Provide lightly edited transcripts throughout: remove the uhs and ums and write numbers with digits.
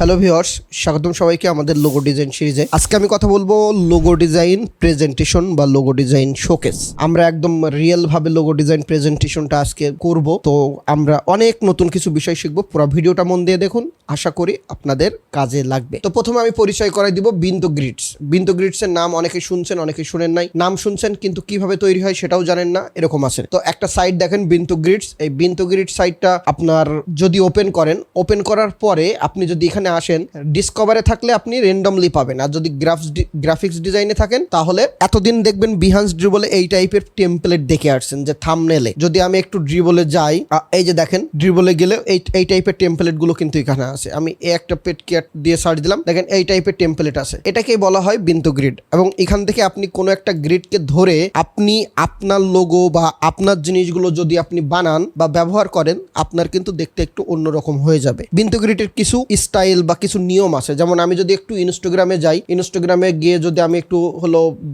Hello viewers, স্বাগতম সবাইকে আমাদের লোগো ডিজাইন সিরিজে। আজকে আমি কথা বলবো লোগো ডিজাইন প্রেজেন্টেশন বা লোগো ডিজাইন শোকেস। আমরা একদম রিয়েল ভাবে লোগো ডিজাইন প্রেজেন্টেশনটা আজকে করব। তো আমরা অনেক নতুন কিছু বিষয় শিখবো। পুরো ভিডিওটা মন দিয়ে দেখুন, আশা করি আপনাদের কাজে লাগবে। তো প্রথমে আমি পরিচয় করাই দিব বিন্তু গ্রিডস। বিন্তু গ্রিডস এর নাম অনেকে শুনছেন, অনেকে শুনেন নাই। নাম শুনছেন কিন্তু কিভাবে তৈরি হয় সেটাও জানেন না, এরকম আছে। তো একটা সাইট দেখেন বিন্তু গ্রিডস। এই বিন্তু গ্রিডস সাইটটা আপনার যদি ওপেন করেন, ওপেন করার পরে আপনি যদি এখানে আসেন, ডিসকভারে থাকলে আপনি র্যান্ডমলি পাবেন। আর যদি গ্রাফিক্স ডিজাইনে থাকেন তাহলে এতদিন দেখবেন বিহান্স ড্রিবলে এই টাইপের টেমপ্লেট দেখে আসছেন যে থাম্বনেলে। যদি আমি একটু ড্রিবলে যাই, এই যে দেখেন ড্রিবলে গেলে এই টাইপের টেমপ্লেট গুলো কিন্তু এখানে আছে। আমি একটা পেট কেয়ার দিয়ে সার্চ দিলাম, দেখেন এই টাইপের টেমপ্লেট আছে। এটাকেই বলা হয় বিন্তু গ্রিড। এবং এখান থেকে আপনি কোনো একটা গ্রিডকে ধরে আপনি আপনার লোগো বা আপনার জিনিসগুলো যদি আপনি বানান বা ব্যবহার করেন, আপনার কিন্তু দেখতে একটু অন্যরকম হয়ে যাবে। বিন্তু গ্রিডের কিছু স্টাইল বা কিছু নিয়ম আছে। যেমন আমি যদি একটু ইনস্টাগ্রামে যাই, ইনস্টাগ্রামে গিয়ে যদি আমি একটু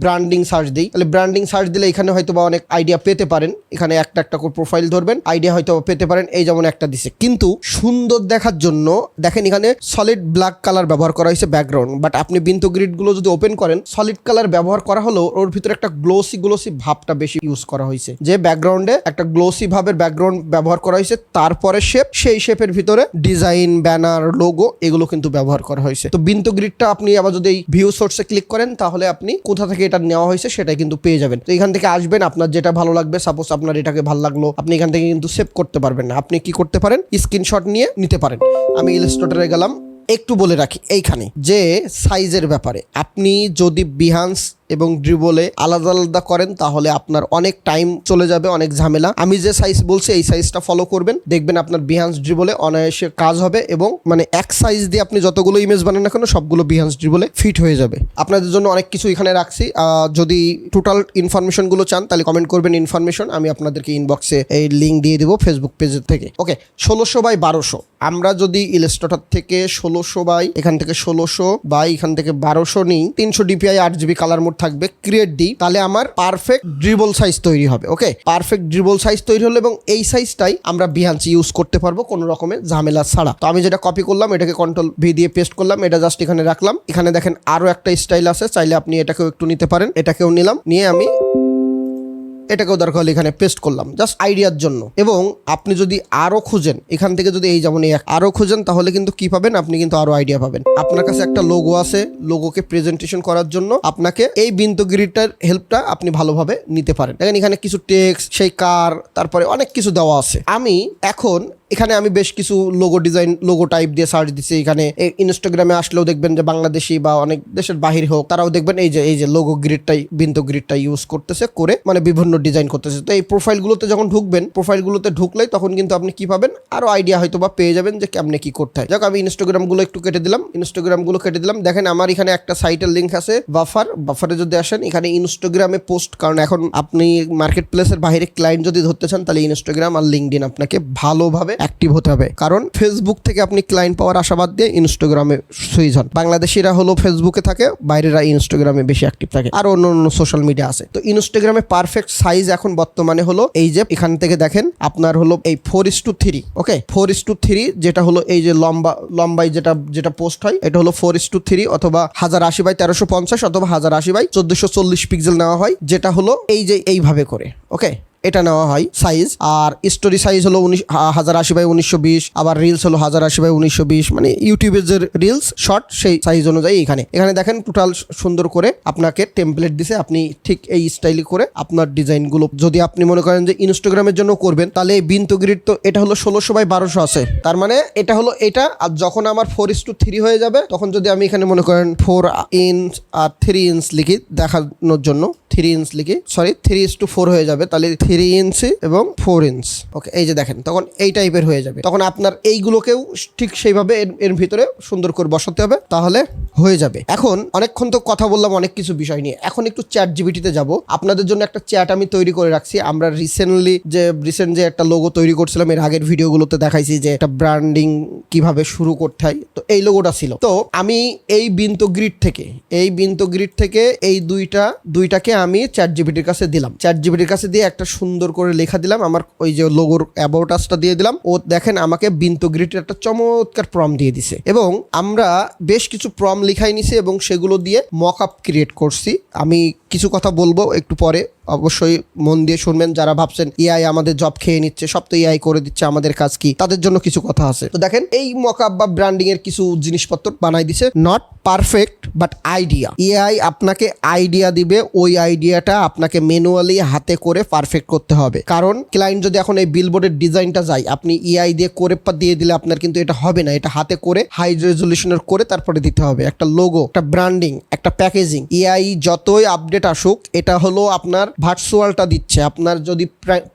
ব্র্যান্ডিং সার্চ দিই, তাহলে ব্র্যান্ডিং সার্চ দিলে এখানে হয়তো বা অনেক আইডিয়া পেতে পারেন। এখানে একটা একটা করে প্রোফাইল ধরবেন, আইডিয়া হয়তো পেতে পারেন। এই যেমন একটা দিছে, কিন্তু সুন্দর দেখার জন্য দেখেন এখানে সলিড ব্ল্যাক কালার ব্যবহার করা হয়েছে ব্যাকগ্রাউন্ড। বাট আপনি বিন্তু গ্রিড গুলো যদি ওপেন করেন, সলিড কালার ব্যবহার করা হলেও ওর ভিতরে একটা গ্লোসি ভাবটা বেশি ইউজ করা হয়েছে। যে ব্যাকগ্রাউন্ডে একটা গ্লোসি ভাবের ব্যাকগ্রাউন্ড ব্যবহার করা হয়েছে, তারপরে শেপ, সেই শেপের ভিতরে ডিজাইন, ব্যানার, লোগো এগুলো কিন্তু ব্যবহার করা হয়েছে। তো বিন্তু গ্রিডটা আপনি আবার যদি এই ভিউ সোর্সে ক্লিক করেন, তাহলে আপনি কোথা থেকে এটা নেওয়া হয়েছে সেটাই কিন্তু পেয়ে যাবেন। তো এখান থেকে আসবেন, আপনার যেটা ভালো লাগবে, সাপোজ আপনার এটাকে ভালো লাগলো, আপনি এখান থেকে কিন্তু সেভ করতে পারবেন না। আপনি কি করতে পারেন, স্ক্রিনশট নিয়ে নিতে পারেন। আমি ইলাস্ট্রেটরে গেলাম। একটু বলে রাখি এইখানে যে সাইজের ব্যাপারে, আপনি যদি বিহান্স এবং ড্রিবলে আলাদা আলাদা করেন তাহলে আপনার অনেক টাইম চলে যাবে, অনেক ঝামেলা। আমি যে সাইজ বলছি এই সাইজটা ফলো করবেন, দেখবেন আপনার বিহান্স ড্রিবলে অনায়াসে কাজ হবে। এবং মানে এক সাইজ দিয়ে আপনি যতগুলো ইমেজ বানান না কেন, সবগুলো বিহান্স ড্রিবলে ফিট হয়ে যাবে। আপনাদের জন্য অনেক কিছু এখানে রাখছি। যদি টোটাল ইনফরমেশনগুলো চান তাহলে কমেন্ট করবেন ইনফরমেশন, আমি আপনাদেরকে ইনবক্সে এই লিঙ্ক দিয়ে দেবো ফেসবুক পেজের থেকে। ওকে, 16x1200। আমরা যদি ইলাস্ট্রেটর থেকে 1600 বাই এখান থেকে 1600 বাই এখান থেকে 1200 নিই, 300 DPI 8GB কালার মোড থাকবে, ক্রিয়েট দিই, তাহলে আমার পারফেক্ট ড্রিবল সাইজ তৈরি হবে। ওকে, পারফেক্ট ড্রিবল সাইজ তৈরি হলো এবং এই সাইজটাই আমরা বিহান্স ইউজ করতে পারবো কোনো রকমের ঝামেলা ছাড়া। তো আমি যেটা কপি করলাম, এটাকে Ctrl+V দিয়ে পেস্ট করলাম, এটা জাস্ট এখানে রাখলাম। এখানে দেখেন আরো একটা স্টাইল আছে, চাইলে আপনি এটাকেও একটু নিতে পারেন। এটাকেও নিলাম, নিয়ে আমি এটাকেও দরকার হলে এখানে পেস্ট করলাম, জাস্ট আইডিয়ার জন্য। এবং আপনি যদি আরো খুঁজেন, এখান থেকে যদি এই যেমন আরো খুঁজেন, তাহলে কিন্তু কি পাবেন, আপনি কিন্তু আরো আইডিয়া পাবেন। আপনার কাছে একটা লোগো আছে, লোগোকে প্রেজেন্টেশন করার জন্য আপনাকে এই বিন্তু গ্রিডটার হেল্পটা আপনি ভালোভাবে নিতে পারেন। দেখেন এখানে কিছু টেক্সট, সেই কার, তারপরে অনেক কিছু দেওয়া আছে। আমি এখন এখানে বেশ কিছু লোগো ডিজাইন, লোগো টাইপ দিয়ে সার্চ দিচ্ছি। এখানে ইনস্টাগ্রামে আসলেও দেখবেন যে বাংলাদেশি বা অনেক দেশের বাহির হোক, তারাও দেখবেন এই যে লোগো গ্রিডটাই, বিন্তু গ্রিডটাই ইউজ করতেছে, করে মানে বিভিন্ন ডিজাইন করতেছে। তো এই প্রোফাইলগুলোতে যখন ঢুকবেন, প্রোফাইলগুলোতে ঢুকলেই তখন কিন্তু আপনি কি পাবেন, আরো আইডিয়া হয়তো বা পেয়ে যাবেন যে কেমনে কি করতে হয়। যাক, আমি ইনস্টাগ্রামগুলো একটু কেটে দিলাম। দেখেন আমার এখানে একটা সাইটের লিঙ্ক আছে, বাফারে যদি আসেন, এখানে ইনস্টাগ্রামে পোস্ট, কারণ এখন আপনি মার্কেট প্লেসের বাইরে ক্লায়েন্ট যদি ধরতে চান, তাহলে ইনস্টাগ্রাম আর লিঙ্কডইন আপনাকে ভালোভাবে অ্যাক্টিভ হতে হবে। কারণ ফেসবুক থেকে আপনি ক্লায়েন্ট পাওয়ার আশাবাদ দিয়ে ইনস্টাগ্রামে সুইচ হন। বাংলাদেশিরা ফেসবুকে থাকে, বাইরেরা ইনস্টাগ্রামে বেশি অ্যাক্টিভ থাকে, আর অন্য সোশ্যাল মিডিয়া আছে। তো ইনস্টাগ্রামে পারফেক্ট সাইজ এখন বর্তমানে এই যে এখান থেকে দেখেন আপনার এই 4:3। ওকে, 4:3 যেটা এই যে লম্বাই যেটা পোস্ট হয়, এটা 4:3 অথবা 1080x1350 অথবা 1080x1440 পিক্সেল নেওয়া হয়, যেটা এই যে এইভাবে করে। ওকে, এটা নেওয়া হয় সাইজ। আর স্টোরি সাইজ 1080x1920, আবার রিলস 1080x1920, মানে ইউটিউবের যে রিলস শর্ট সেই সাইজ অনুযায়ী এখানে দেখেন টোটাল সুন্দর করে আপনাকে টেমপ্লেট দিছে। আপনি ঠিক এই স্টাইলে করে আপনার ডিজাইনগুলো, যদি আপনি মনে করেন যে ইনস্টাগ্রামের জন্য করবেন, তাহলে এই বিন্তু গ্রিড তো এটা 16x1200 আছে, তার মানে এটা এটা। আর যখন আমার 4:3 হয়ে যাবে, তখন যদি আমি এখানে মনে করেন 4 ইঞ্চ আর 3 ইঞ্চ লিখি দেখানোর জন্য, 3 ইঞ্চ লিখি, সরি 3:4 হয়ে যাবে, তাহলে 3 ইঞ্চি এবং 4 ইঞ্চ। ওকে, এই যে দেখেন তখন এই টাইপের হয়ে যাবে। তখন আপনার এইগুলোকেও ঠিক সেইভাবে এর ভিতরে সুন্দর করে বসাতে হবে, তাহলে হয়ে যাবে। এখন অনেকক্ষণ তো কথা বললাম অনেক কিছু বিষয় নিয়ে, এখন একটু চ্যাট জিপিটিতে যাব। আপনাদের জন্য একটা চ্যাট আমি তৈরি করে রাখছি। আমরা রিসেন্ট যে একটা লোগো তৈরি করছিলাম, এর আগের ভিডিওগুলোতে দেখাইছি যে একটা ব্র্যান্ডিং কিভাবে শুরু করতে হয়, তো এই লোগোটা ছিল। তো আমি এই বিন্তু গ্রিড থেকে এই দুইটাকে আমি চ্যাট জিপিটির কাছে দিলাম। চ্যাট জিপিটির কাছে দিয়ে একটা সুন্দর করে লেখা দিলাম, আমার ওই যে লোগোর অ্যাবাউট আসটা দিয়ে দিলাম। ও দেখেন আমাকে বিন্তু গ্রিডের একটা চমৎকার প্রম দিয়ে দিছে, এবং আমরা বেশ কিছু প্রম লিখাই নিছি এবং সেগুলো দিয়ে মক আপ ক্রিয়েট করছি। আমি কিছু কথা বলবো একটু পরে, অবশ্যই মন দিয়ে শুনবেন। যারা ভাবছেন এআই আমাদের জব খেয়ে নিচ্ছে, সব তো এআই করে দিচ্ছে, আমাদের কাজ কি, তাদের জন্য কিছু কথা আছে। তো দেখেন এই মকআপ বা ব্র্যান্ডিং এর কিছু জিনিসপত্র বানাই দিছে। Not perfect but idea. AI আপনাকে আইডিয়া দিবে, ওই আইডিয়াটা আপনাকে ম্যানুয়ালি হাতে করে পারফেক্ট করতে হবে। কারণ ক্লায়েন্ট যদি এখন এই বিলবোর্ডের ডিজাইনটা যায়, আপনি এআই দিয়ে করে দিয়ে দিলে আপনার কিন্তু এটা হবে না। এটা হাতে করে হাই রেজলিউশনের করে তারপরে দিতে হবে। একটা লোগো, একটা ব্র্যান্ডিং, একটা প্যাকেজিং। এআই যতই আপডেট আসুক, এটা হলো আপনার ভার্চুয়ালটা দিচ্ছে। আপনার যদি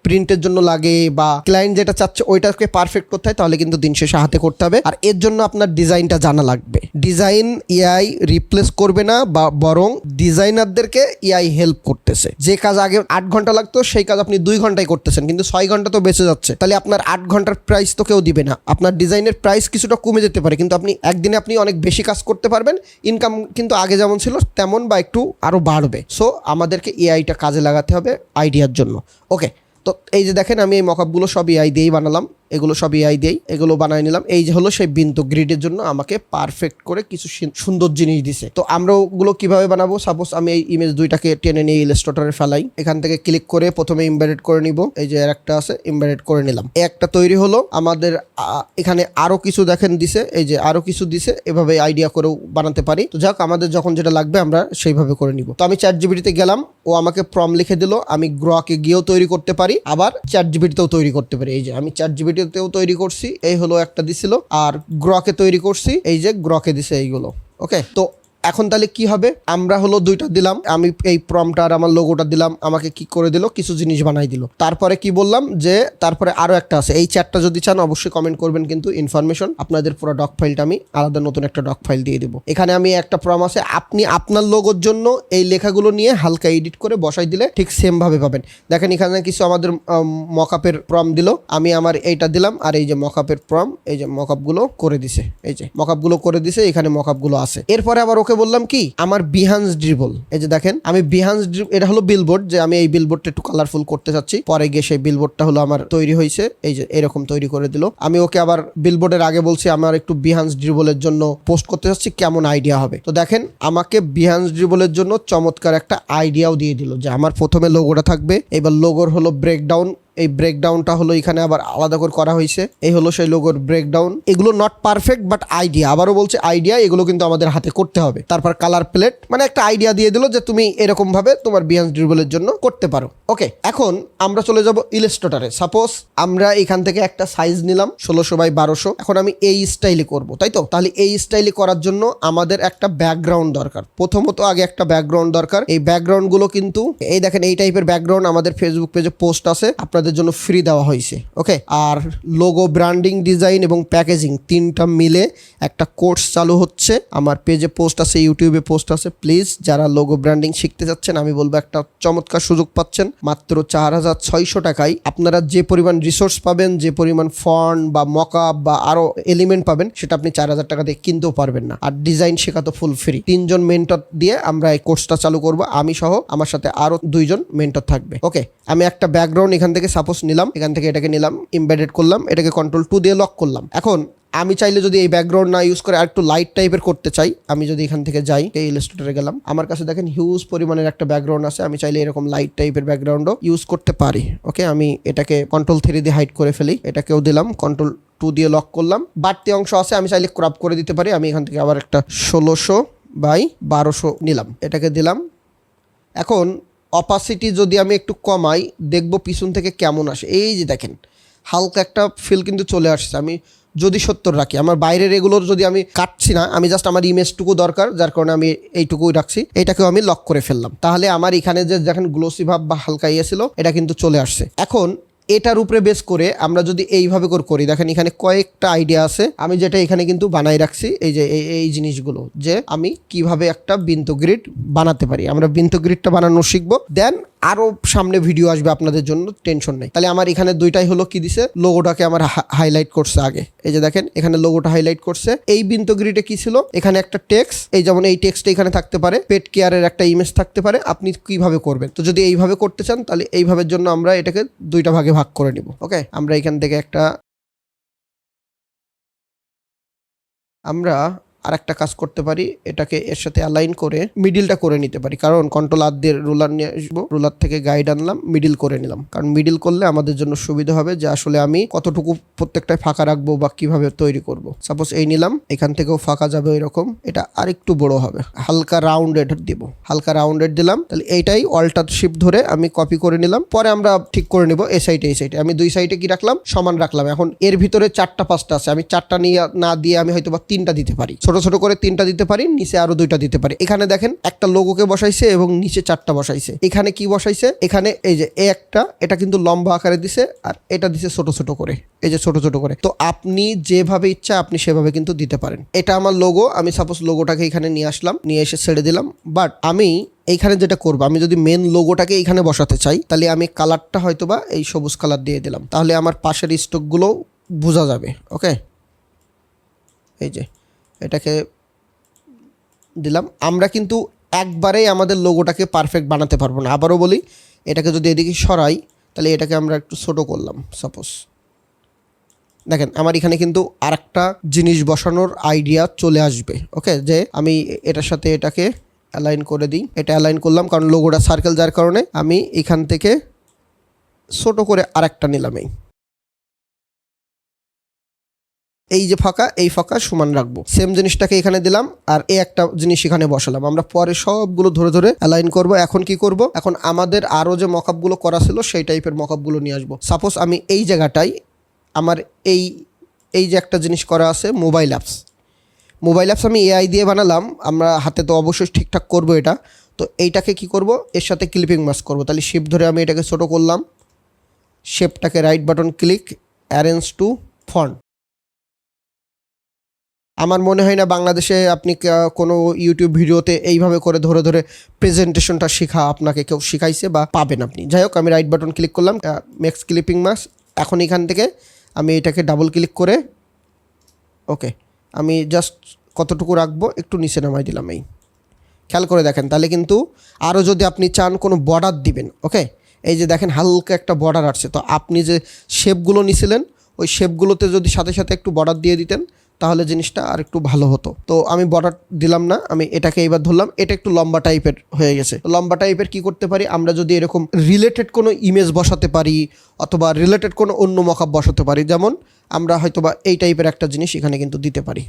প্রিন্টের জন্য লাগে বা ক্লায়েন্ট যেটা চাচ্ছে ওইটাকে পারফেক্ট করতে হয়, তাহলে কিন্তু দিন শেষে হাতে করতে হবে। আর এর জন্য আপনার ডিজাইনটা জানা লাগবে। ডিজাইন এআই রিপ্লেস করবে না, বা বরং ডিজাইনারদেরকে এআই হেল্প করতেছে। যে কাজ আগে 8 ঘন্টা লাগতো সেই কাজ আপনি 2 ঘন্টায় করতেছেন, কিন্তু 6 ঘন্টা তো বেঁচে যাচ্ছে। তাহলে আপনার 8 ঘন্টার প্রাইস তো কেউ দিবে না। আপনার ডিজাইনের প্রাইস কিছুটা কমে যেতে পারে, কিন্তু আপনি একদিনে অনেক বেশি কাজ করতে পারবেন। ইনকাম কিন্তু আগে যেমন ছিল তেমন বা একটু আরো বাড়বে। সো আমাদেরকে এআইটা কাজে লাগাতে হবে আইডিয়ার জন্য। ওকে, তো এই যে দেখেন আমি এই মকআপগুলো সব এআই দিয়েই বানালাম। এগুলো সব এআই দিয়েই এগুলো বানায় নিলাম। এই যে হলো সেই বিন্তু গ্রিডের জন্য আমাকে পারফেক্ট করে কিছু সুন্দর জিনিস দিছে। তো আমরা ওগুলো কিভাবে বানাবো? সাপোজ আমি এই ইমেজ দুইটাকে টেনে নিয়ে ইলাস্ট্রেটরে ফেলাই। এখান থেকে ক্লিক করে প্রথমে এমবেডেড করে নিব। এই যে একটা আছে, এমবেডেড করে নিলাম। একটা তৈরি হলো। আমাদের এখানে আরো কিছু দেখেন দিছে, এই যে আরো কিছু দিছে। এভাবে আইডিয়া করেও বানাতে পারি। তো যাক, আমাদের যখন যেটা লাগবে আমরা সেইভাবে করে নিব। তো আমি চ্যাট জিপিটিতে গেলাম, ও আমাকে প্রম লিখে দিল। আমি গ্রকে গিয়েও তৈরি করতে পারি, আবার চ্যাট জিপিটিতেও তৈরি করতে পারি। এই যে আমি চ্যাট জিপিটিতেও তৈরি করছি, এই হলো একটা দিছিল। আর গ্রকে তৈরি করছি, এই যে গ্রকে দিছে এইগুলো। ওকে, তো এখন তাহলে কি হবে? আমরা হলো দুইটা দিলাম, আমি এই প্রমটা আর আমার লোগোটা দিলাম, আমাকে কি করে দিল? কিছু জিনিস বানাই দিল। তারপরে কি বললাম যে তারপরে আরো একটা আছে। এই চ্যাটটা যদি চান অবশ্যই কমেন্ট করবেন, কিন্তু ইনফরমেশন আপনাদের পুরো ডক ফাইলটা আমি আলাদা নতুন একটা ডক ফাইল দিয়ে দিব। এখানে আমি একটা প্রম আছে, আপনি আপনার লোগোর জন্য এই লেখাগুলো নিয়ে হালকা এডিট করে বসাই দিলে ঠিক সেম ভাবে পাবেন। দেখেন এখানে কিছু আমাদের মকআপের প্রম দিল, আমি আমার এইটা দিলাম, আর এই যে মকআপের প্রম, এই যে মকআপগুলো করে দিছে। এই যে মকআপগুলো করে দিছে, এখানে মকআপগুলো আছে। এরপরে আবার ওকে বললাম কি, আমার বিহান্স ড্রিবল। এই যে দেখেন আমি বিহান্স এটা হলো বিলবোর্ড, যে আমি এই বিলবোর্ডটা একটু কালারফুল করতে চাচ্ছি। পরে গিয়ে সেই বিলবোর্ডটা হলো আমার তৈরি হয়েছে। এই যে এরকম তৈরি করে দিল। আমি ওকে আবার বিলবোর্ডের আগে বলছি আমার একটু বিহান্স ড্রিবলের জন্য পোস্ট করতে চাচ্ছি, কেমন আইডিয়া হবে। তো দেখেন আমাকে বিহান্স ড্রিবলের জন্য চমৎকার একটা আইডিয়াও দিয়ে দিল, যে আমার প্রথমে লোগোটা থাকবে। এবার লোগোর হলো ব্রেকডাউন, এই ব্রেকডাউনটা হলো এখানে আবার আলাদা করে করা হয়েছে। এই হলো সেই লোগোর ব্রেকডাউন। এগুলো নট পারফেক্ট বাট আইডিয়া, আবারও বলছে আইডিয়া, এগুলো কিন্তু আমাদের হাতে করতে হবে। তারপর কালার প্লেট, মানে একটা আইডিয়া দিয়ে দিল যে তুমি এরকম ভাবে তোমার বিহান্স ড্রিবলের জন্য করতে পারো। ওকে, এখন আমরা চলে যাব ইলাস্ট্রেটরে। সাপোজ আমরা এখান থেকে একটা সাইজ নিলাম 16x1200। এখন আমি এই স্টাইলে করব, তাই তো? তাহলে এই স্টাইলে করার জন্য আমাদের একটা ব্যাকগ্রাউন্ড দরকার। প্রথমত আগে একটা ব্যাকগ্রাউন্ড দরকার। এই ব্যাকগ্রাউন্ড গুলো কিন্তু এই দেখেন এই টাইপের ব্যাকগ্রাউন্ড আমাদের ফেসবুক পেজে পোস্ট আছে, আপনাদের জন্য ফ্রি দেওয়া হয়েছে। ওকে, আর লোগো, ব্র্যান্ডিং, ডিজাইন এবং প্যাকেজিং তিনটা মিলে একটা কোর্স চালু হচ্ছে। আমার পেজে পোস্ট আছে, ইউটিউবে পোস্ট আছে। প্লিজ যারা লোগো ব্র্যান্ডিং শিখতে যাচ্ছেন, আমি বলবো একটা চমৎকার সুযোগ পাচ্ছেন। মাত্র 4600 টাকায় আপনারা যে পরিমাণ রিসোর্স পাবেন, যে পরিমাণ ফন্ট বা মকআপ বা আরো এলিমেন্ট পাবেন, সেটা আপনি 4000 টাকা দিয়ে কিনতেও পারবেন না। আর ডিজাইন শেখা তো ফুল ফ্রি। 3 জন মেন্টর দিয়ে আমরা এই কোর্সটা চালু করব, আমি সহ, আমার সাথে আরো 2 জন মেন্টর থাকবে। ওকে, আমি একটা ব্যাকগ্রাউন্ড এখান থেকে সাপোজ নিলাম, এখান থেকে এটাকে নিলাম, এমবেডেড করলাম, এটাকে Ctrl+2 দিয়ে লক করলাম। এখন আমি চাইলে যদি এই ব্যাকগ্রাউন্ড না ইউজ করে আর একটু লাইট টাইপের করতে চাই, আমি যদি এখান থেকে যাই, এই ইলাস্ট্রেটরে গেলাম, আমার কাছে দেখেন হিউজ পরিমাণের একটা ব্যাকগ্রাউন্ড আছে। আমি চাইলে এরকম লাইট টাইপের ব্যাকগ্রাউন্ডও ইউজ করতে পারি। ওকে, আমি এটাকে Ctrl+3 দিয়ে হাইড করে ফেলি, এটাকেও দিলাম, Ctrl+2 দিয়ে লক করলাম। বাড়তি অংশ আছে, আমি চাইলে ক্রপ করে দিতে পারি। আমি এখান থেকে আবার একটা 16x1200 নিলাম, এটাকে দিলাম। এখন অপাসিটি যদি আমি একটু কমাই, দেখবো পিছন থেকে কেমন আসে। এই যে দেখেন হালকা একটা ফিল কিন্তু চলে আসছে। আমি যদি 70 রাখি, আমার বাইরের এগুলোর যদি আমি কাটছি না, আমি জাস্ট আমার ইমেজটুকু দরকার, যার কারণে আমি এইটুকুই রাখছি। এইটাকেও আমি লক করে ফেললাম। তাহলে আমার এখানে যে দেখেন গ্লোসি ভাব বা হালকা ইয়ে ছিল, এটা কিন্তু চলে আসছে। এখন এটার উপরে বেস করে আমরা যদি এইভাবে করি, দেখেন এখানে কয়েকটা আইডিয়া আছে। আমি যেটা এখানে কিন্তু বানাই রাখছি, এই যে এই জিনিসগুলো, যে আমি কিভাবে একটা বৃত্ত গ্রিড বানাতে পারি। আমরা বৃত্ত গ্রিডটা বানানো শিখবো, দেন আরো সামনে ভিডিও আসবে আপনাদের জন্য, টেনশন নেই। তাহলে আমার এখানে দুইটাই হলো কি দিছে, লোগোটাকে আমার হাইলাইট করছে আগে। এই যে দেখেন এখানে লোগোটা হাইলাইট করছে। এই বৃত্ত গ্রিডে কি ছিল, এখানে একটা টেক্সট, এই যেমন এই টেক্সটটা এখানে থাকতে পারে, পেট কেয়ারের একটা ইমেজ থাকতে পারে। আপনি কিভাবে করবেন, তো যদি এইভাবে করতে চান তাহলে এইভাবের জন্য আমরা এটাকে দুইটা ভাগে ভাগ করে নিব। ওকে, আমরা এখান থেকে আমরা আর একটা কাজ করতে পারি, এটাকে এর সাথে অ্যালাইন করে মিডিলটা করে নিতে পারি। কারণ কন্ট্রোল আর দিয়ে রুলার নিয়ে আসবো, রুলার থেকে গাইড আনলাম, মিডিল করে নিলাম। কারণ মিডিল করলে আমাদের জন্য সুবিধা হবে যে আসলে আমি কতটুকু প্রত্যেকটায় ফাঁকা রাখবো বা কিভাবে তৈরি করব। সাপোজ এই নিলাম, এখান থেকেও ফাঁকা যাবে এরকম, এটা আর একটু বড় হবে, হালকা রাউন্ডেড দিব, হালকা রাউন্ডেড দিলাম। তাহলে এইটাই অল্টার শিফট ধরে আমি কপি করে নিলাম। পরে আমরা ঠিক করে নিব এই সাইডে আমি দুই সাইডে কি রাখলাম, সমান রাখলাম। এখন এর ভিতরে 4টা 5টা আছে, আমি 4টা নিয়ে না দিয়ে আমি হয়তো বা 3টা দিতে পারি, ছোট ছোট করে 3টা দিতে পারি, নিচে আরো 2টা দিতে পারি। এখানে দেখেন একটা লোগোকে বসাইছে এবং নিচে 4টা বসাইছে। এখানে কি বসাইছে, এখানে এই যে একটা, এটা কিন্তু লম্বা আকারে দিছে, আর এটা দিছে ছোট ছোট করে, এই যে ছোট ছোট করে। তো আপনি যেভাবে ইচ্ছা আপনি সেভাবে কিন্তু দিতে পারেন। এটা আমার লোগো, আমি সাপোজ লোগোটাকে এখানে নিয়ে আসলাম, নিয়ে এসে ছেড়ে দিলাম। বাট আমি এইখানে যেটা করবো, আমি যদি মেন লোগোটাকে এইখানে বসাতে চাই, তাহলে আমি কালারটা হয়তোবা এই সবুজ কালার দিয়ে দিলাম, তাহলে আমার পাশের স্টকগুলো বোঝা যাবে। ওকে, এই যে এটাকে দিলাম। আমরা কিন্তু একবারেই আমাদের লোগোটাকে পারফেক্ট বানাতে পারবো না। আবারও বলি, এটাকে যদি এদিকে সরাই, তাহলে এটাকে আমরা একটু ছোট করলাম। সাপোজ দেখেন আমার এখানে কিন্তু আরেকটা জিনিস বসানোর আইডিয়া চলে আসবে। ওকে, যে আমি এটার সাথে এটাকে অ্যালাইন করে দিই। এটা অ্যালাইন করলাম কারণ লোগোটা সার্কেল, যার কারণে আমি এখান থেকে ছোট করে আরেকটা নিলাম। এই যে ফাঁকা, এই ফাঁকা সমান রাখবো, সেম জিনিসটাকে এখানে দিলাম, আর এই একটা জিনিস এখানে বসালাম। আমরা পরে সবগুলো ধরে ধরে অ্যালাইন করব। এখন কি করব, এখন আমাদের আরও যে মকআপগুলো করা ছিল সেই টাইপের মকআপগুলো নিয়ে আসবো। সাপোজ আমি এই জায়গাটায় আমার এই যে একটা জিনিস করা আছে, মোবাইল অ্যাপস আমি এআই দিয়ে বানালাম। আমরা হাতে তো অবশ্যই ঠিকঠাক করব এটা। তো এইটাকে কি করব, এর সাথে ক্লিপিং মাস্ক করব। তাহলে শিপ ধরে আমি এটাকে ছোট করলাম, শেপটাকে right button click, arrange to front. আমার মনে হয় না বাংলাদেশে আপনি কোনো ইউটিউব ভিডিওতে এইভাবে করে ধরে ধরে প্রেজেন্টেশনটা শেখা আপনাকে কেউ শিখাইছে বা পাবেন আপনি। যাই হোক, আমি রাইট বাটন ক্লিক করলাম, মেক্স ক্লিপিং মাস্ক। এখন এখান থেকে আমি এটাকে ডাবল ক্লিক করে, ওকে, আমি জাস্ট কতটুকু রাখবো একটু নিচে নামাই দিলাম। এই খেয়াল করে দেখেন, তাহলে কিন্তু আরও যদি আপনি চান কোনো বর্ডার দিবেন, ওকে, এই যে দেখেন হালকা একটা বর্ডার আসছে। তো আপনি যে শেপগুলো নিছিলেন ওই শেপগুলোতে যদি সাথে সাথে একটু বর্ডার দিয়ে দিতেন তাহলে জিনিসটা আর একটু ভালো হতো। তো আমি বর্ডার দিলাম না, আমি এটাকে এবার ধরলাম। এটা একটু লম্বা টাইপের হয়ে গেছে। লম্বা টাইপের কি করতে পারি, আমরা যদি এরকম রিলেটেড কোনো ইমেজ বসাতে পারি অথবা রিলেটেড কোনো অন্য মকআপ বসাতে পারি, যেমন আমরা হয়তোবা এই টাইপের একটা জিনিস এখানে কিন্তু দিতে পারি।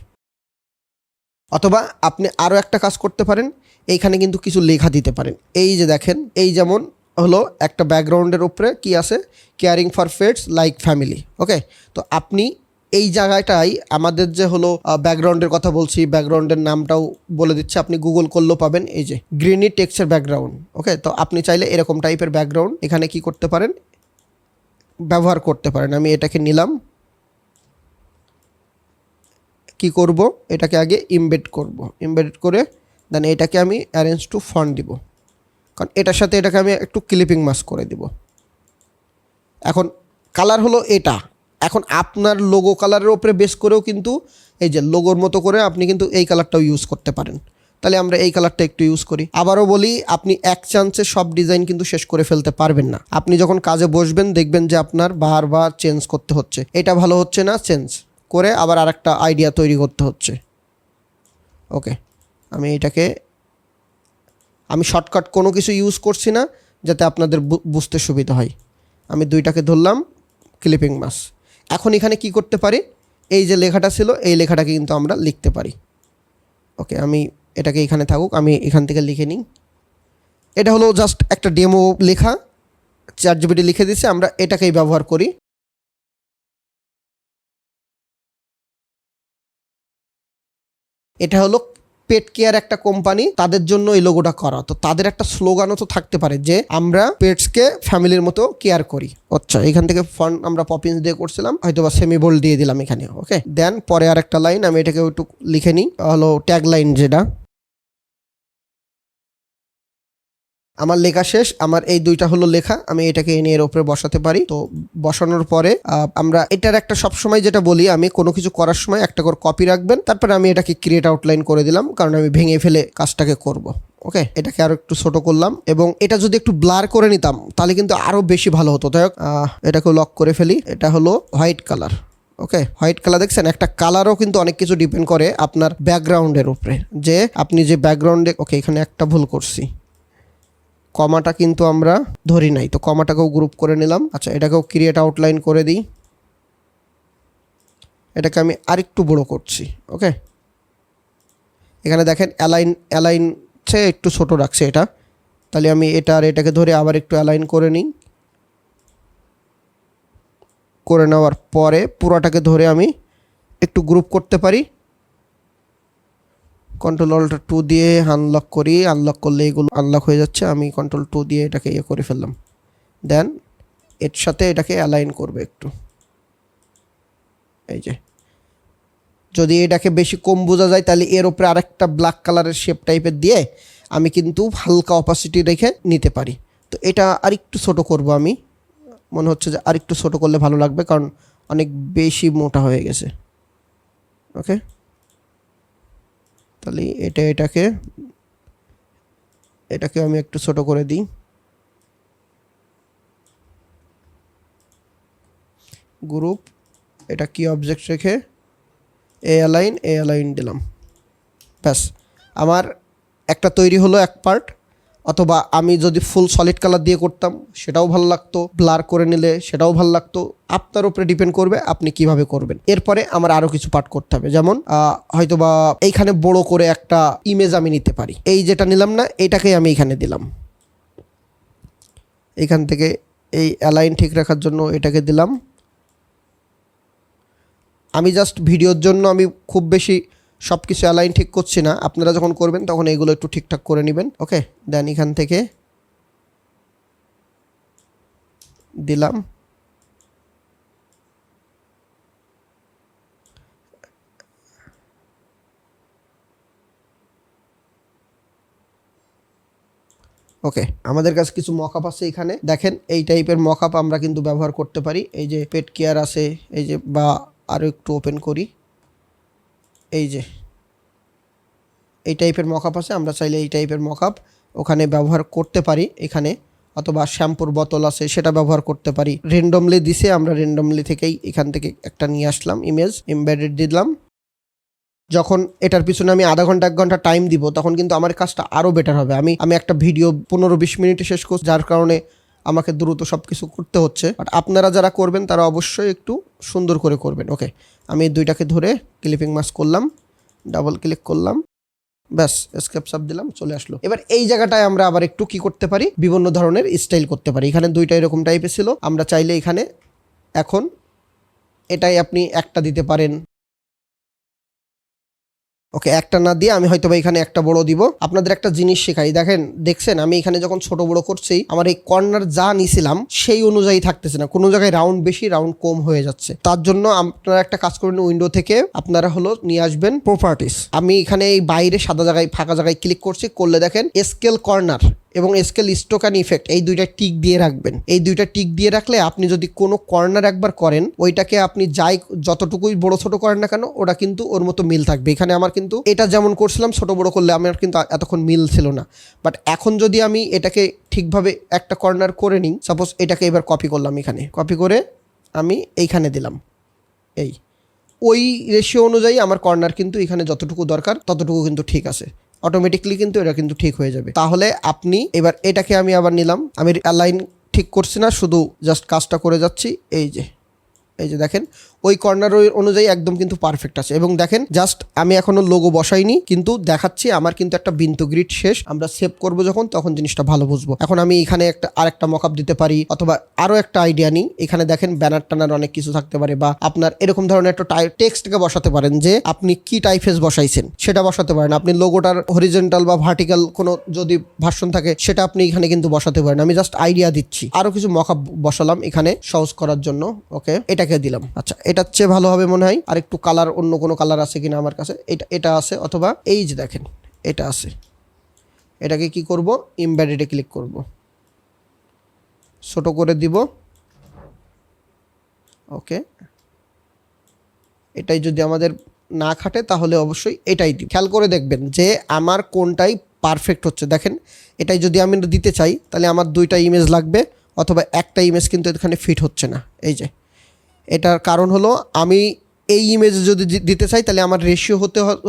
অথবা আপনি আরও একটা কাজ করতে পারেন, এইখানে কিন্তু কিছু লেখা দিতে পারেন। এই যে দেখেন, এই যেমন হলো একটা ব্যাকগ্রাউন্ডের উপরে কি আছে, caring for pets like family. Okay, তো আপনি এই জায়গাটাই আমাদের যে হলো ব্যাকগ্রাউন্ডের কথা বলছি, ব্যাকগ্রাউন্ডের নামটাও বলে দিচ্ছে, আপনি গুগল করলেও পাবেন। এই যে গ্রিনি টেক্সচার ব্যাকগ্রাউন্ড। ওকে, তো আপনি চাইলে এরকম টাইপের ব্যাকগ্রাউন্ড এখানে কি করতে পারেন, ব্যবহার করতে পারেন। আমি এটাকে নিলাম, কি করব, এটাকে আগে ইমবেড করব, ইমবেড করে দেন এটাকে আমি অ্যারেঞ্জ টু ফন্ট দিব, কারণ এটার সাথে এটাকে আমি একটু ক্লিপিং মাস্ক করে দিব। এখন কালার হলো এটা। এখন আপনার লোগো কালারের ওপরে বেস করেও কিন্তু এই যে লোগোর মতো করে আপনি কিন্তু এই কালারটাও ইউজ করতে পারেন। তাহলে আমরা এই কালারটা একটু ইউজ করি। আবারও বলি, আপনি এক চান্সে সব ডিজাইন কিন্তু শেষ করে ফেলতে পারবেন না। আপনি যখন কাজে বসবেন দেখবেন যে আপনার বারবার চেঞ্জ করতে হচ্ছে, এটা ভালো হচ্ছে না, চেঞ্জ করে আবার আরেকটা আইডিয়া তৈরি করতে হচ্ছে। ওকে, আমি এটাকে আমি শর্টকাট কোনো কিছু ইউজ করছি না যাতে আপনাদের বুঝতে সুবিধা হয়। আমি দুইটাকে ধরলাম, ক্লিপিং মাস্ক। এখন এখানে কি করতে পারি, এই যে লেখাটা ছিল এই লেখাটাকে কিন্তু আমরা লিখতে পারি। ওকে, আমি এটাকে এখানে থাকুক, আমি এখান থেকে লিখে নিই। এটা হলো জাস্ট একটা ডেমো লেখা, চ্যাটজিপিটি লিখে দিয়েছে, আমরা এটাকেই ব্যবহার করি। এটা হলো পেট কেয়ার একটা কোম্পানি, তাদের জন্য এই লোগোটা করা। তো তাদের একটা স্লোগানও তো থাকতে পারে যে আমরা পেটসকে ফ্যামিলির মতো কেয়ার করি। আচ্ছা, এখান থেকে ফন্ট আমরা পপিন্স দিয়ে করছিলাম, হয়তো বা সেমি বোল্ড দিয়ে দিলাম এখানে। ওকে, দেন পরে আর একটা লাইন আমি এটাকে একটু লিখে নিই, হলো ট্যাগ লাইন যেটা। আমার লেখা শেষ, আমার এই দুইটা হলো লেখা, আমি এটাকে এনে এর উপরে বসাতে পারি। তো বসানোর পরে আমরা এটার একটা সবসময় যেটা বলি, আমি কোনো কিছু করার সময় একটা করে কপি রাখবেন, তারপরে আমি এটাকে ক্রিয়েট আউটলাইন করে দিলাম, কারণ আমি ভেঙে ফেলে কাজটাকে করব। ওকে, এটাকে আরো একটু ছোট করলাম, এবং এটা যদি একটু ব্লার করে নিতাম তাহলে কিন্তু আরো বেশি ভালো হতো। যাই হোক, এটাকে লক করে ফেলি। এটা হলো হোয়াইট কালার। ওকে, হোয়াইট কালার দেখছেন, একটা কালারও কিন্তু অনেক কিছু ডিপেন্ড করে আপনার ব্যাকগ্রাউন্ডের উপরে, যে আপনি যে ব্যাকগ্রাউন্ডে। ওকে, এখানে একটা ভুল করছি, কমাটা কিন্তু আমরা ধরি নাই, তো কমাটাকেও গ্রুপ করে নিলাম। আচ্ছা, এটাকেও ক্রিয়েট আউটলাইন করে দিই, এটাকে আমি আরেকটু বড় করছি। ওকে, এখানে দেখেন অ্যালাইন একটু ছোট রাখছে এটা, তাহলে আমি এটা আর এটাকে ধরে আবার একটু অ্যালাইন করে নিই। করে নেওয়ার পরে পুরোটাকে ধরে আমি একটু গ্রুপ করতে পারি। Ctrl+Alt+2 দিয়ে আনলক করি, আনলক করলে এগুলো আনলক হয়ে যাচ্ছে। আমি Ctrl+2 দিয়ে এটাকে করে ফেললাম। দেন এর সাথে এটাকে অ্যালাইন করবে একটু, এই যে। যদি এটাকে বেশি কম বোঝা যায় তাহলে এর উপরে আরেকটা ব্ল্যাক কালারের শেপ টাইপের দিয়ে আমি কিন্তু হালকা অপাসিটি রেখে নিতে পারি। তো এটা আরেকটু ছোট করব, আমি মনে হচ্ছে যে আরেকটু ছোট করলে ভালো লাগবে, কারণ অনেক বেশি মোটা হয়ে গেছে। ওকে, তাহলে এটাকে আমি একটু ছোট করে দিই। গ্রুপ, এটা কি অবজেক্ট রেখে এ অ্যালাইন দিলাম। ব্যাস, আমার একটা তৈরি হলো এক পার্ট। অথবা আমি যদি ফুল সলিড কালার দিয়ে করতাম সেটাও ভালো লাগতো, ব্লার করে নিলে সেটাও ভালো লাগতো। আপনার উপরে ডিপেন্ড করবে আপনি কিভাবে করবেন। এরপরে আমার আরও কিছু পার্ট করতে হবে, যেমন হয়তোবা এইখানে বড় করে একটা ইমেজ আমি নিতে পারি। এই যেটা নিলাম না, এটাকেই আমি এখানে দিলাম। এখান থেকে এই অ্যালাইন ঠিক রাখার জন্য এটাকে দিলাম। আমি জাস্ট ভিডিওর জন্য আমি খুব বেশি সব কিছু অ্যালাইন ঠিক করছি না, আপনারা যখন করবেন তখন এগুলো একটু ঠিকঠাক করে নেবেন। ওকে, দেন এখান থেকে দিলাম। ওকে, আমাদের কাছে কিছু মকআপ আছে এখানে, দেখেন এই টাইপের মকআপ আমরা কিন্তু ব্যবহার করতে পারি। এই যে পেট কেয়ার আছে, এই যে, বা আরও একটু ওপেন করি, এই যে এই টাইপের মকআপ আছে। আমরা চাইলে এই টাইপের মকআপ ওখানে ব্যবহার করতে পারি এখানে, অথবা শ্যাম্পুর বোতল আছে সেটা ব্যবহার করতে পারি। র্যান্ডমলি দিছে, আমরা র্যান্ডমলি থেকেই এখান থেকে একটা নিয়ে আসলাম, ইমেজ এমবেডেড দিলাম। যখন এটার পিছনে আমি আধা ঘন্টা 1 ঘন্টা টাইম দিব তখন কিন্তু আমার কাজটা আরও বেটার হবে। আমি একটা ভিডিও 15-20 মিনিটে শেষ করছি, যার কারণে আমাকে দ্রুত সব কিছু করতে হচ্ছে। বাট আপনারা যারা করবেন তারা অবশ্যই একটু সুন্দর করে করবেন। ওকে, আমি এই দুইটাকে ধরে ক্লিপিং মাস্ক করলাম, ডাবল ক্লিক করলাম, ব্যাস এসকেপ সাব দিলাম, চলে আসলো। এবার এই জায়গাটায় আমরা আবার একটু কি করতে পারি, বিভিন্ন ধরনের স্টাইল করতে পারি। এখানে দুইটা এরকম টাইপের ছিল, আমরা চাইলে এখানে এখন এটাই আপনি একটা দিতে পারেন। ওকে, একটা না দিয়ে আমি হয়তো এখানে একটা বড় দিব। আপনাদের একটা জিনিস শেখাই, দেখছেন আমি এখানে যখন ছোট বড় করছি আমার এই কর্নার যা নিছিলাম সেই অনুযায়ী থাকতেছে না, কোনো জায়গায় রাউন্ড বেশি রাউন্ড কম হয়ে যাচ্ছে। তার জন্য আপনারা একটা কাজ করবেন, উইন্ডো থেকে আপনারা হলো নিয়ে আসবেন প্রপার্টিস। আমি এখানে এই বাইরে সাদা জায়গায় ফাঁকা জায়গায় ক্লিক করছি, করলে দেখেন স্কেল কর্নার এবং স্কেল স্টোকান ইফেক্ট, এই দুইটা টিক দিয়ে রাখবেন। এই দুইটা টিক দিয়ে রাখলে আপনি যদি কোনো কর্নার একবার করেন ওইটাকে আপনি যাই যতটুকুই বড় ছোট করেন না কেন ওটা কিন্তু ওর মতো মিল থাকবে। এখানে আমার কিন্তু এটা যেমন করছিলাম ছোট বড় করলে আমার কিন্তু এতক্ষণ মিল ছিল না। বাট এখন যদি আমি এটাকে ঠিকভাবে একটা কর্নার করে নিই, সাপোজ এটাকে এবার কপি করলাম, এখানে কপি করে আমি এইখানে দিলাম, এই ওই রেশিও অনুযায়ী আমার কর্নার কিন্তু এখানে যতটুকু দরকার ততটুকু কিন্তু ঠিক আছে, অটোমেটিকলি কিন্তু এটা কিন্তু ঠিক হয়ে যাবে। তাহলে আপনি এবার এটাকে আমি আবার নিলাম, আমি অ্যালাইন ঠিক করছি না, শুধু জাস্ট কাজটা করে যাচ্ছি, এই যে এই যে দেখেন ওই কর্নার অনুযায়ী একদম কিন্তু পারফেক্ট আছে। এবং দেখেন জাস্ট আমি এখনো লোগো বসাইনি, কিন্তু দেখাচ্ছি আমার কিন্তু একটা বিন্দু গ্রিড শেষ। আমরা সেভ করব যখন, তখন জিনিসটা ভালো বুঝবো। এখন আমি এখানে আরেকটা মকআপ দিতে পারি, অথবা আরো একটা আইডিয়া নিই। এখানে দেখেন ব্যানার টানার অনেক কিছু থাকতে পারে, বা আপনার এরকম ধরনের একটা টেক্সটকে বসাতে পারেন যে আপনি কি টাইপফেস বসাইছেন সেটা বসাতে পারেন। আপনি লোগোটার হরিজন্টাল বা ভার্টিক্যাল কোনো যদি ভার্সন থাকে সেটা আপনি এখানে কিন্তু বসাতে পারেন। আমি জাস্ট আইডিয়া দিচ্ছি। আরো কিছু মকআপ বসালাম এখানে সহজ করার জন্য। ওকে, এটাকে দিলাম। আচ্ছা, এটার চেয়ে ভালো হবে মনে হয়। আর একটু কালার, অন্য কোনো কালার আছে কিনা আমার কাছে। এটা আছে, অথবা এই যে দেখেন এটা আছে। এটাকে কি করব, এমবেডেডে ক্লিক করব, ছোট করে দিব। ওকে, এটাই যদি আমাদের না খাটে তাহলে অবশ্যই এটাই দিই। খেয়াল করে দেখবেন যে আমার কোনটাই পারফেক্ট হচ্ছে। দেখেন এটাই যদি আমি দিতে চাই তাহলে আমার 2টা ইমেজ লাগবে, অথবা একটা ইমেজ কিন্তু এখানে ফিট হচ্ছে না। এই যে এটার কারণ হলো আমি এই ইমেজ যদি দিতে চাই তাহলে আমার রেশিও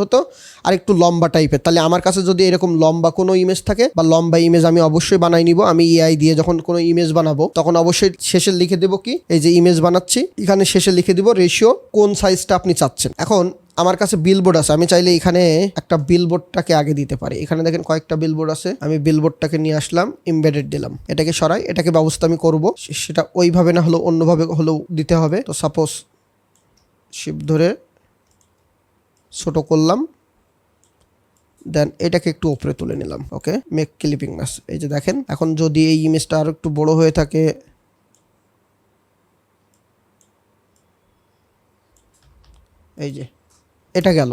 হতো আর একটু লম্বা টাইপের। তাহলে আমার কাছে যদি এরকম লম্বা কোনো ইমেজ থাকে বা লম্বা ইমেজ আমি অবশ্যই বানাই নিব। আমি এআই দিয়ে যখন কোনো ইমেজ বানাবো তখন অবশ্যই শেষে লিখে দেবো কি, এই যে ইমেজ বানাচ্ছি এখানে শেষে লিখে দিব রেশিও কোন সাইজটা আপনি চাচ্ছেন। এখন আমার কাছে বিলবোর্ড আছে, আমি চাইলে এখানে একটা বিলবোর্ডটাকে আগে দিতে পারি। এখানে দেখেন কয়েকটা বিলবোর্ড আছে, আমি বিলবোর্ডটাকে নিয়ে আসলাম, এমবেডেড দিলাম। এটাকে সরাই, এটাকে ব্যবস্থা আমি করব। সেটা ওইভাবে না হলেও অন্যভাবে হলেও দিতে হবে। তো সাপোজ শিপ ধরে ছোট করলাম, দেন এটাকে একটু উপরে তুলে নিলাম। ওকে, মেক ক্লিপিং মাস। এই যে দেখেন এখন যদি এই ইমেজটা আরো একটু বড় হয়ে থাকে, এই যে এটা গেল।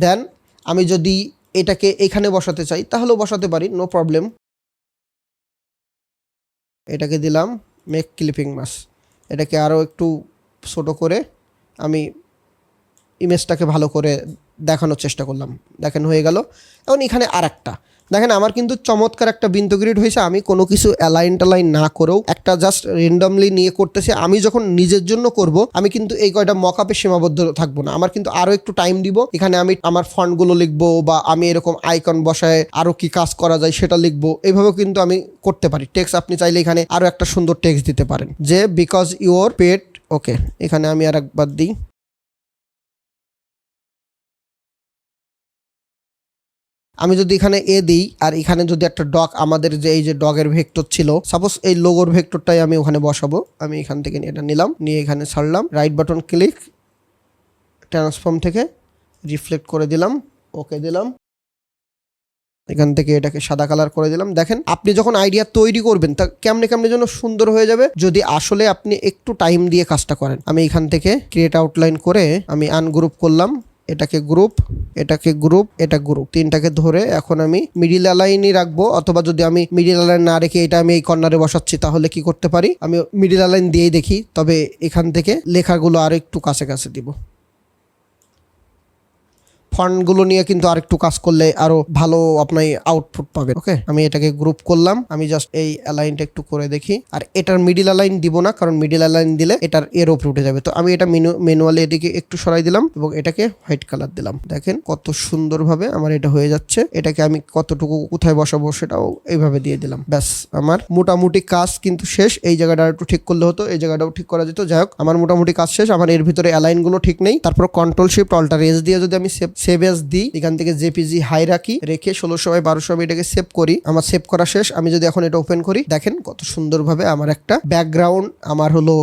দেন আমি যদি এটাকে এখানে বসাতে চাই তাহলেও বসাতে পারি, নো প্রবলেম। এটাকে দিলাম মেক ক্লিপিং মাস। এটাকে আরও একটু ছোট করে আমি ইমেজটাকে ভালো করে দেখানোর চেষ্টা করলাম। দেখেন হয়ে গেল। এখন এখানে আরেকটা দেখেন, আমার কিন্তু চমৎকার একটা বিন্দু গ্রিড হয়েছে। আমি কোনো কিছু অ্যালাইন টালাইন না করেও একটা জাস্ট র্যান্ডমলি নিয়ে করতেছি। আমি যখন নিজের জন্য করব আমি কিন্তু এই কয়টা মকআপে সীমাবদ্ধ থাকবো না, আমার কিন্তু আরও একটু টাইম দিব। এখানে আমি আমার ফন্টগুলো লিখবো, বা আমি এরকম আইকন বসায় আরও কি কাজ করা যায় সেটা লিখবো। এইভাবেও কিন্তু আমি করতে পারি। টেক্সট আপনি চাইলে এখানে আরও একটা সুন্দর টেক্সট দিতে পারেন যে বিকজ ইউর পেট। ওকে, এখানে আমি আর একবার দিই। আমি যদি এখানে এ দিই আর এখানে যদি একটা ডগ, আমাদের যে এই যে ডগের ভেক্টর ছিল, সাপোজ এই লোগোর ভেক্টরটাই আমি ওখানে বসাবো। আমি এখান থেকে এটা নিলাম, নিয়ে এখানে ছাড়লাম, রাইট বাটন ক্লিক, ট্রান্সফর্ম থেকে রিফ্লেক্ট করে দিলাম, ওকে দিলাম। এখান থেকে এটাকে সাদা কালার করে দিলাম। দেখেন আপনি যখন আইডিয়া তৈরি করবেন তা কেমনে কেমনে যেন সুন্দর হয়ে যাবে যদি আসলে আপনি একটু টাইম দিয়ে কাজটা করেন। আমি এখান থেকে ক্রিয়েট আউটলাইন করে আমি আনগ্রুপ করলাম, এটাকে গ্রুপ, এটাকে গ্রুপ, এটা গ্রুপ, তিনটাকে ধরে এখন আমি মিডিল অ্যালাইনই রাখবো। অথবা যদি আমি মিডিল অ্যালাইন না রেখে এটা আমি এই কর্নারে বসাচ্ছি তাহলে কি করতে পারি, আমি মিডিল অ্যালাইন দিয়েই দেখি। তবে এখান থেকে লেখাগুলো আর একটু কাছে কাছে দিব। ফন্টগুলো নিয়ে কিন্তু আরেকটু কাজ করলে আরো ভালো আপনি আউটপুট পাবেন। ওকে, আমি এটাকে গ্রুপ করলাম, আমি জাস্ট এই অ্যালাইনটা একটু করে দেখি। আর এটার মিডিল অ্যালাইন দিব না, কারণ মিডিল অ্যালাইন দিলে এটার এর উপরে উঠে যাবে। তো আমি এটা ম্যানুয়ালি এদিকে একটু সরাই দিলাম এবং এটাকে হোয়াইট কালার দিলাম। দেখেন কত সুন্দরভাবে আমার এটা হয়ে যাচ্ছে। এটাকে আমি কতটুকু কোথায় বসাবো সেটাও এইভাবে দিয়ে দিলাম। ব্যাস, আমার মোটামুটি কাজ কিন্তু শেষ। এই জায়গাটা একটু ঠিক করলে হতো, এই জায়গাটাও ঠিক করা যেত। যাই হোক, আমার মোটামুটি কাজ শেষ। আমার এর ভিতরে অ্যালাইনগুলো ঠিক নেই। তারপর কন্ট্রোল শিফট অল্টার এস দিয়ে যদি আমি সেভ এস দিই, এখান থেকে জেপিজি হাই রাখি, রেখে 16x1200 এটাকে সেভ করি। আমার সেভ করা শেষ। আমি যদি এখন এটা ওপেন করি, দেখেন কত সুন্দরভাবে আমার একটা ব্যাকগ্রাউন্ড, আমার হলো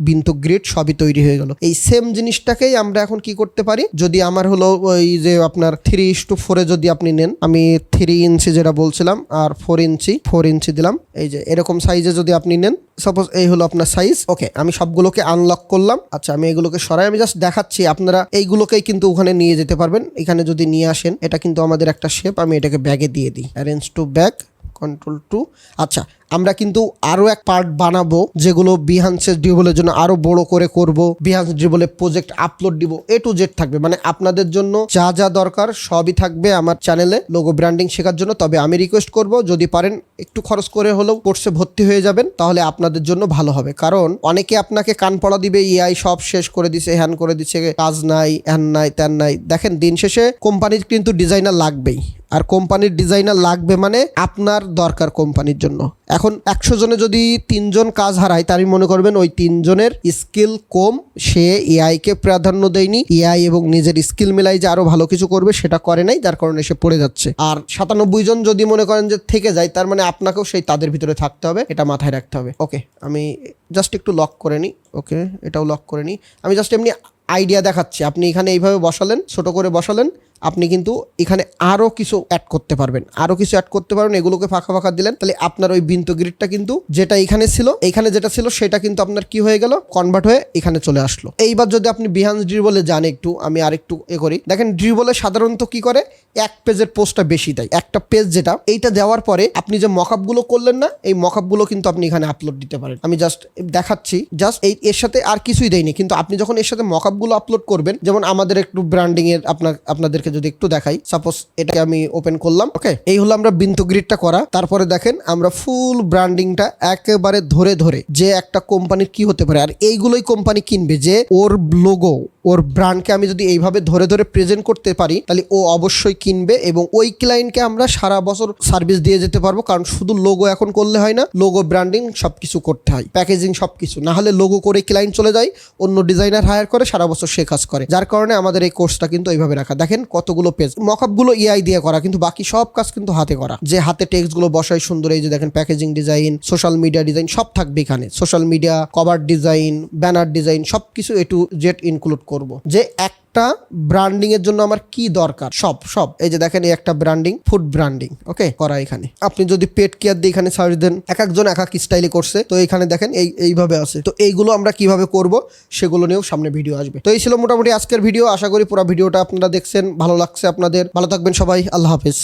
বিন্দু গ্রিড সবই তৈরি হয়ে গেল। এই সেম জিনিসটাকেই আমরা এখন কি করতে পারি, যদি আমার হলো ওই যে আপনার 3:4 যদি আপনি নেন, আমি 3 ইঞ্চি যেটা বলছিলাম আর 4 ইঞ্চি দিলাম। এই যে এরকম সাইজে যদি আপনি নেন, সাপোজ এই হলো আপনার সাইজ। ওকে, আমি সবগুলোকে আনলক করলাম। আচ্ছা, আমি এগুলোকে সরাই, আমি জাস্ট দেখাচ্ছি। আপনারা এইগুলোকেই কিন্তু ওখানে নিয়ে যেতে পারবেন। এখানে যদি নিয়ে আসেন, এটা কিন্তু আমাদের একটা শেপ। আমি এটাকে ব্যাগে দিয়ে দিই, arrange to bag, control to. আচ্ছা, আমরা কিন্তু আরো এক পার্ট বানাবো যেগুলো বিহান্সের ড্রিবলের জন্য আরো বড় করে করব। বিহান্স ড্রিবলে প্রজেক্ট আপলোড দিব, এ টু জেড থাকবে। মানে আপনাদের জন্য যা যা দরকার সবই থাকবে আমার চ্যানেলে লোগো ব্র্যান্ডিং শেখার জন্য। তবে আমি রিকোয়েস্ট করব, যদি পারেন একটু খরচ করে হলেও কোর্সে ভর্তি হয়ে যাবেন, তাহলে আপনাদের জন্য ভালো হবে। কারণ অনেকে আপনাকে কান পড়া দিবে, এআই সব শেষ করে দিছে, হ্যান করে দিচ্ছে, কাজ নাই, হ্যান নাই, ত্যান নাই। দেখেন দিন শেষে কোম্পানির কিন্তু ডিজাইনার লাগবেই। আর কোম্পানির ডিজাইনার লাগবে মানে আপনার দরকার কোম্পানির জন্য। এখন 100 জনে যদি 3 জন কাজ হারায়, তারই মনে করবেন ওই 3 জনের স্কিল কম, সে এআই কে প্রাধান্য দেয়নি, এআই এবং নিজের স্কিল মিলাই যে আরো ভালো কিছু করবে সেটা করে নাই, যার কারণে সে পড়ে যাচ্ছে। আর 97 জন যদি মনে করেন যে থেকে যায়, তার মানে আপনাকেও সেই তাদের ভিতরে থাকতে হবে, এটা মাথায় রাখতে হবে। ওকে, আমি জাস্ট একটু লক করে নিই। ওকে, এটাও লক করে নিই। আমি জাস্ট এমনি আইডিয়া দেখাচ্ছি। আপনি এখানে এইভাবে বসালেন, ছোট করে বসালেন, আপনি কিন্তু এখানে আরো কিছু অ্যাড করতে পারবেন, এগুলোকে ফাঁকা ফাঁকা দিলেন, তাহলে আপনার ওই বিন্তু গ্রিডটা কিন্তু যেটা এখানে ছিল, এইখানে যেটা ছিল সেটা কিন্তু আপনার কি হয়ে গেল, কনভার্ট হয়ে এখানে চলে আসলো। এইবার যদি আপনি বিহান্স ড্রিবলে যান, একটু আমি আরেকটু করি, দেখেন ড্রিবলে সাধারণত কি করে, এক পেজের পোস্টটা বেশি দেয়। একটা পেজ যেটা এইটা দেওয়ার পরে আপনি যে মকআপ গুলো করলেন না, এই মকআপ গুলো কিন্তু আপনি এখানে আপলোড দিতে পারেন। আমি জাস্ট দেখাচ্ছি, জাস্ট এর সাথে আর কিছুই দেয়নি, কিন্তু আপনি যখন এর সাথে মকআপ গুলো আপলোড করবেন, যেমন আমাদের একটু ব্র্যান্ডিং এর আপনাদেরকে যদি একটু দেখাই, সাপোজ এটাকে আমি ওপেন করলাম। ওকে, এই হলো আমরা বিন্তু গ্রিডটা করা। তারপরে দেখেন আমরা ফুল ব্র্যান্ডিংটা একেবারে ধরে ধরে যে একটা কোম্পানির কি হতে পারে, আর এইগুলোই কোম্পানি কিনবে, যে ওর লোগো, ওর ব্র্যান্ডকে আমি যদি এইভাবে ধরে ধরে প্রেজেন্ট করতে পারি, তাহলে ও অবশ্যই কিনবে এবং ওই ক্লায়েন্টকে আমরা সারা বছর সার্ভিস দিয়ে যেতে পারবো। কারণ শুধু লোগো এখন করলে হয় না, লোগো, ব্র্যান্ডিং সবকিছু করতে হয়, প্যাকেজিং সবকিছু। না হলে লোগো করে ক্লায়েন্ট চলে যায়, অন্য ডিজাইনার হায়ার করে সারা বছর সে কাজ করে। যার কারণে আমাদের এই কোর্সটা কিন্তু এইভাবে রাখা। দেখেন কতগুলো পেজ, মকআপ গুলো এআই দিয়ে করা, কিন্তু বাকি সব কাজ কিন্তু হাতে করা, যে হাতে টেক্সট গুলো বসাই সুন্দর। এই যে দেখেন packaging design, social media design সব থাকবে এখানে, social media, cover design, banner design সবকিছু এ টু জেড ইনক্লুড করব। যে একটা ব্র্যান্ডিং এর জন্য আমার কি দরকার সব এই যে দেখেন, এই একটা ব্র্যান্ডিং, ফুড ব্র্যান্ডিং ওকে করা। এখানে আপনি যদি পেট কেয়ার দিয়ে এখানে সার্চ দেন, এক একজন এক এক স্টাইলে করছে, তো এখানে দেখেন এইভাবে আছে। তো এইগুলো আমরা কিভাবে করব সেগুলো নিয়েও সামনে ভিডিও আসবে। তো এই ছিল মোটামুটি আজকের ভিডিও। আশা করি পুরো ভিডিওটা আপনারা দেখছেন, ভালো লাগছে আপনাদের। ভালো থাকবেন সবাই, আল্লাহ হাফেজ।